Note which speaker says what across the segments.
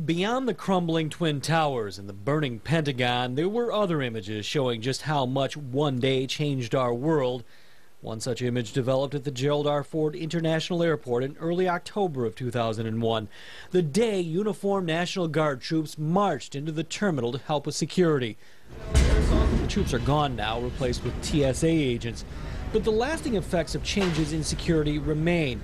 Speaker 1: Beyond the crumbling Twin Towers and the burning Pentagon, there were other images showing just how much one day changed our world. One such image developed at the Gerald R. Ford International Airport in early October of 2001, the day uniformed National Guard troops marched into the terminal to help with security. The troops are gone now, replaced with TSA agents, but the lasting effects of changes in security remain.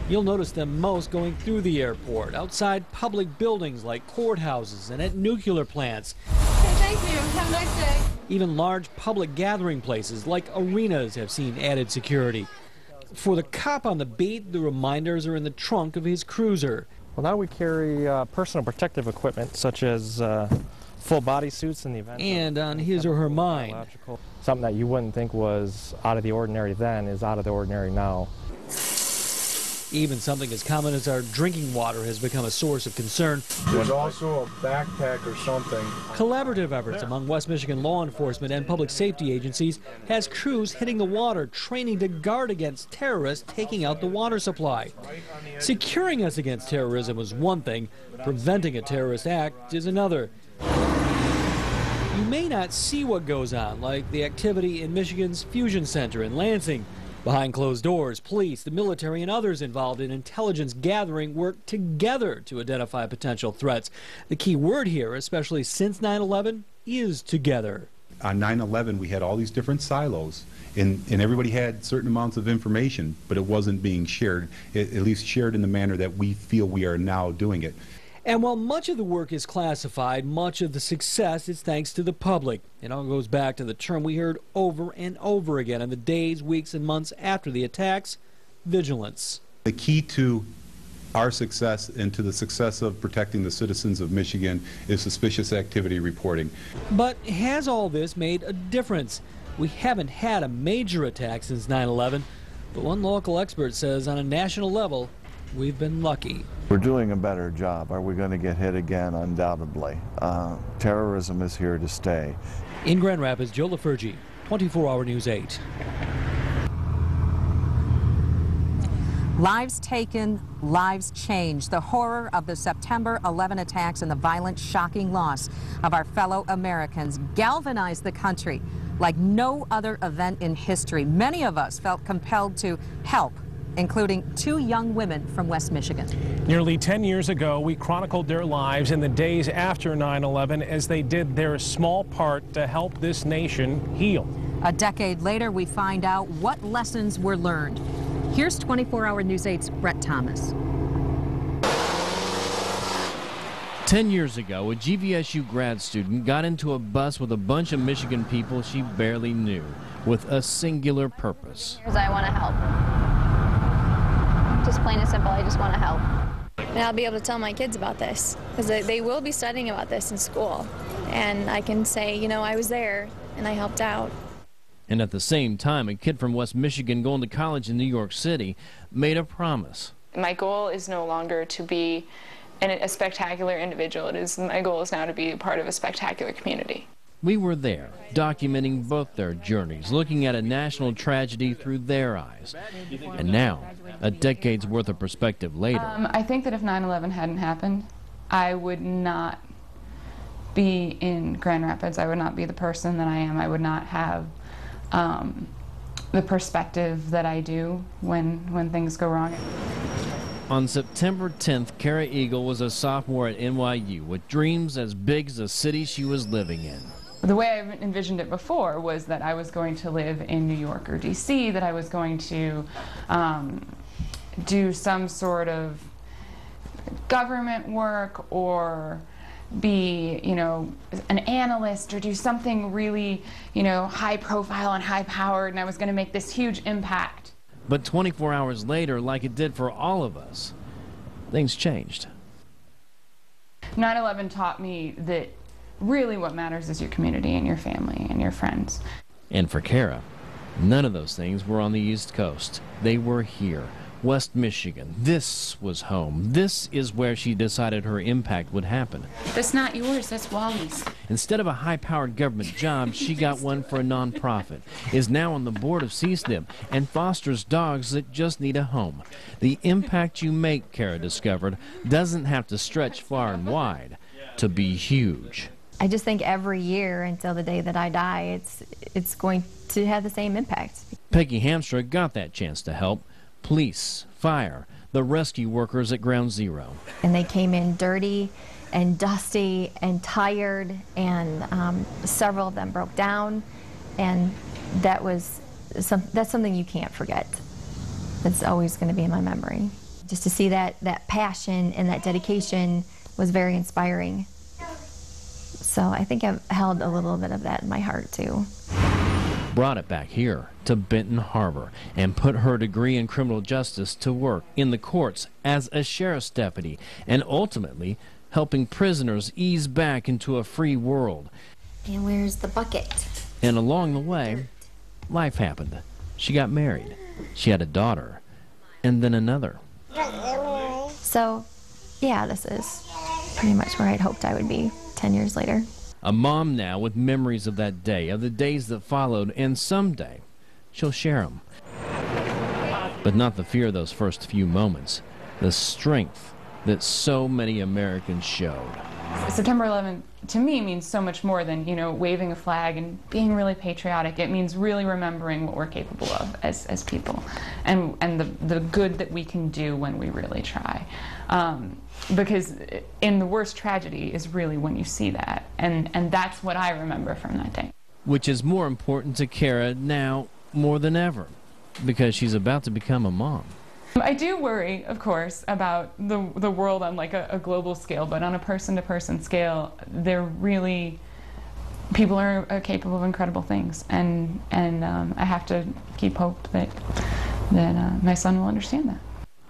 Speaker 1: You'll notice them most going through the airport, outside public buildings like courthouses and at nuclear plants.
Speaker 2: Okay, thank you. Have a nice day.
Speaker 1: Even large public gathering places like arenas have seen added security. For the cop on the beat, the reminders are in the trunk of his cruiser.
Speaker 3: Well, now we carry personal protective equipment such as full body suits in the event.
Speaker 1: And on his or her mind,
Speaker 3: something that you wouldn't think was out of the ordinary then is out of the ordinary now.
Speaker 1: Even something as common as our drinking water has become a source of concern.
Speaker 4: There's also a backpack or something.
Speaker 1: Collaborative efforts among West Michigan law enforcement and public safety agencies has crews hitting the water, training to guard against terrorists taking out the water supply. Securing us against terrorism is one thing, preventing a terrorist act is another. You may not see what goes on, like the activity in Michigan's Fusion Center in Lansing. Behind closed doors, police, the military, and others involved in intelligence gathering work together to identify potential threats. The key word here, especially since 9/11, is together.
Speaker 5: On 9/11, we had all these different silos, and everybody had certain amounts of information, but it wasn't being shared, at least shared in the manner that we feel we are now doing it.
Speaker 1: And while much of the work is classified, much of the success is thanks to the public. It all goes back to the term we heard over and over again in the days, weeks, and months after the attacks: vigilance.
Speaker 5: The key to our success and to the success of protecting the citizens of Michigan is suspicious activity reporting.
Speaker 1: But has all this made a difference? We haven't had a major attack since 9/11, but one local expert says on a national level, we've been lucky.
Speaker 6: We're doing a better job. Are we going to get hit again? Undoubtedly. Terrorism is here to stay.
Speaker 1: In Grand Rapids, Joe LaFurgey, 24-Hour News 8.
Speaker 7: Lives taken, lives changed. The horror of the September 11 attacks and the violent, shocking loss of our fellow Americans galvanized the country like no other event in history. Many of us felt compelled to help, including 2 young women from West Michigan.
Speaker 8: Nearly 10 years ago, we chronicled their lives in the days after 9/11 as they did their small part to help this nation heal.
Speaker 7: A decade later, we find out what lessons were learned. Here's 24-Hour News 8's Brett Thomas.
Speaker 9: 10 years ago, a GVSU grad student got into a bus with a bunch of Michigan people she barely knew, with a singular purpose.
Speaker 2: I want to help. Just plain and simple, I just want to help. And I'll be able to tell my kids about this, because they will be studying about this in school. And I can say, you know, I was there and I helped out.
Speaker 9: And at the same time, a kid from West Michigan going to college in New York City made a promise.
Speaker 10: My goal is no longer to be a spectacular individual. My goal is now to be part of a spectacular community.
Speaker 9: We were there, documenting both their journeys, looking at a national tragedy through their eyes. And now, a decade's worth of perspective later.
Speaker 10: I think that if 9/11 hadn't happened, I would not be in Grand Rapids. I would not be the person that I am. I would not have the perspective that I do when things go wrong.
Speaker 9: On September 10th, Kara Eagle was a sophomore at NYU with dreams as big as the city she was living in.
Speaker 10: The way I envisioned it before was that I was going to live in New York or DC, that I was going to do some sort of government work or be, you know, an analyst or do something really, you know, high profile and high powered, and I was going to make this huge impact.
Speaker 9: But 24 hours later, like it did for all of us, things changed.
Speaker 10: 9/11 taught me that really what matters is your community and your family and your friends.
Speaker 9: And for Kara, none of those things were on the East Coast. They were here, West Michigan. This was home. This is where she decided her impact would happen.
Speaker 10: That's not yours, that's Wally's.
Speaker 9: Instead of a high-powered government job, she got one for a nonprofit, is now on the board of CSNP, and fosters dogs that just need a home. The impact you make, Kara discovered, doesn't have to stretch far and wide to be huge.
Speaker 2: I just think every year until the day that I die, it's going to have the same impact.
Speaker 9: Peggy Hamstra got that chance to help. Police, fire, the rescue workers at Ground Zero.
Speaker 2: And they came in dirty and dusty and tired, and several of them broke down, and that's something you can't forget. It's always going to be in my memory. Just to see that passion and that dedication was very inspiring. So I think I've held a little bit of that in my heart too.
Speaker 9: Brought it back here to Benton Harbor and put her degree in criminal justice to work in the courts as a sheriff's deputy, and ultimately helping prisoners ease back into a free world.
Speaker 2: And where's the bucket?
Speaker 9: And along the way, life happened. She got married. She had a daughter, and then another.
Speaker 2: So, yeah, this is pretty much where I'd hoped I would be 10 years later.
Speaker 9: A mom now with memories of that day, of the days that followed, and someday she'll share them. But not the fear of those first few moments, the strength that so many Americans showed.
Speaker 10: September 11th to me means so much more than, waving a flag and being really patriotic. It means really remembering what we're capable of as people, and the good that we can do when we really try. Because in the worst tragedy is really when you see that, and that's what I remember from that day.
Speaker 9: Which is more important to Kara now more than ever, because she's about to become a mom.
Speaker 10: I do worry, of course, about the world on like a global scale, but on a person-to-person scale, people are capable of incredible things, and I have to keep hope that my son will understand that.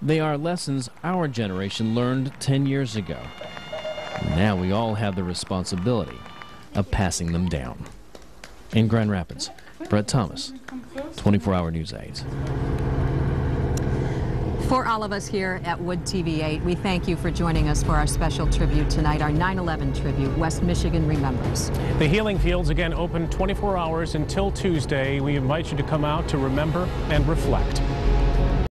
Speaker 9: They are lessons our generation learned 10 years ago. Now we all have the responsibility of passing them down. In Grand Rapids, Brett Thomas, 24-Hour News 8.
Speaker 7: For all of us here at Wood TV 8, we thank you for joining us for our special tribute tonight, our 9/11 tribute, West Michigan Remembers.
Speaker 8: The Healing Fields again open 24 hours until Tuesday. We invite you to come out to remember and reflect.